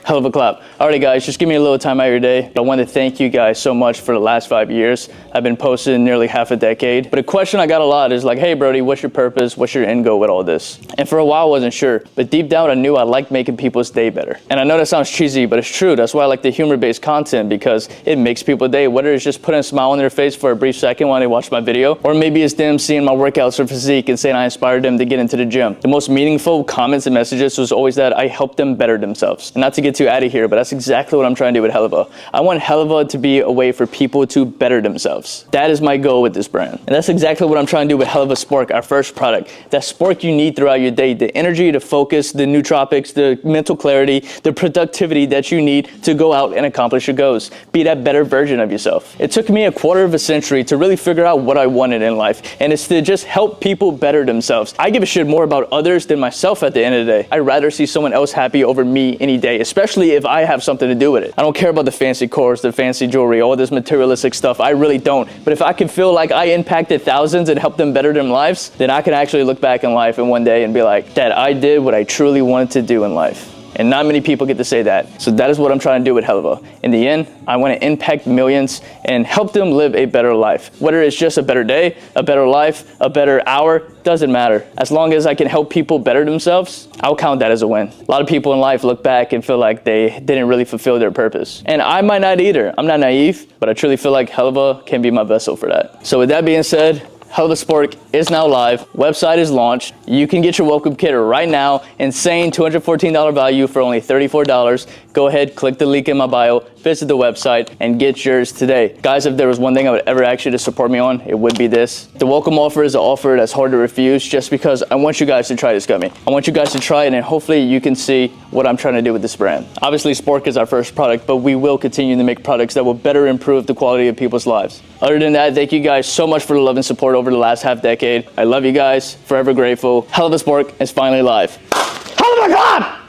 Hell of a clap. Alrighty guys, just give me a little time out of your day. I want to thank you guys so much for the last 5 years. I've been posting nearly half a decade. But a question I got a lot is like, hey Brody, what's your purpose? What's your end goal with all this? And for a while I wasn't sure, but deep down I knew I liked making people's day better. And I know that sounds cheesy, but it's true. That's why I like the humor-based content, because it makes people's day, whether it's just putting a smile on their face for a brief second while they watch my video, or maybe it's them seeing my workouts or physique and saying I inspired them to get into the gym. The most meaningful comments and messages was always that I helped them better themselves. And not to get too out of here, but that's exactly what I'm trying to do with HELLAVA. I want HELLAVA to be a way for people to better themselves. That is my goal with this brand. And that's exactly what I'm trying to do with HELLAVA Spark, our first product. That spark you need throughout your day, the energy, the focus, the nootropics, the mental clarity, the productivity that you need to go out and accomplish your goals. Be that better version of yourself. It took me a quarter of a century to really figure out what I wanted in life, and it's to just help people better themselves. I give a shit more about others than myself at the end of the day. I'd rather see someone else happy over me any day, especially if I have something to do with it. I don't care about the fancy cars, the fancy jewelry, all this materialistic stuff. I really don't. But if I can feel like I impacted thousands and helped them better their lives, then I can actually look back in life in one day and be like, Dad, I did what I truly wanted to do in life. And not many people get to say that. So that is what I'm trying to do with HELLAVA. In the end, I want to impact millions and help them live a better life. Whether it's just a better day, a better life, a better hour, doesn't matter. As long as I can help people better themselves, I'll count that as a win. A lot of people in life look back and feel like they didn't really fulfill their purpose. And I might not either. I'm not naive, but I truly feel like HELLAVA can be my vessel for that. So with that being said, HELLAVA Spark is now live. Website is launched. You can get your welcome kit right now. Insane $214 value for only $34. Go ahead, click the link in my bio, visit the website, and get yours today. Guys, if there was one thing I would ever ask you to support me on, it would be this. The welcome offer is an offer that's hard to refuse just because I want you guys to try this gummy. I want you guys to try it, and hopefully you can see what I'm trying to do with this brand. Obviously, Spark is our first product, but we will continue to make products that will better improve the quality of people's lives. Other than that, thank you guys so much for the love and support over the last half decade. I love you guys, forever grateful. HELLAVA Spark is finally live. HELLAVA God!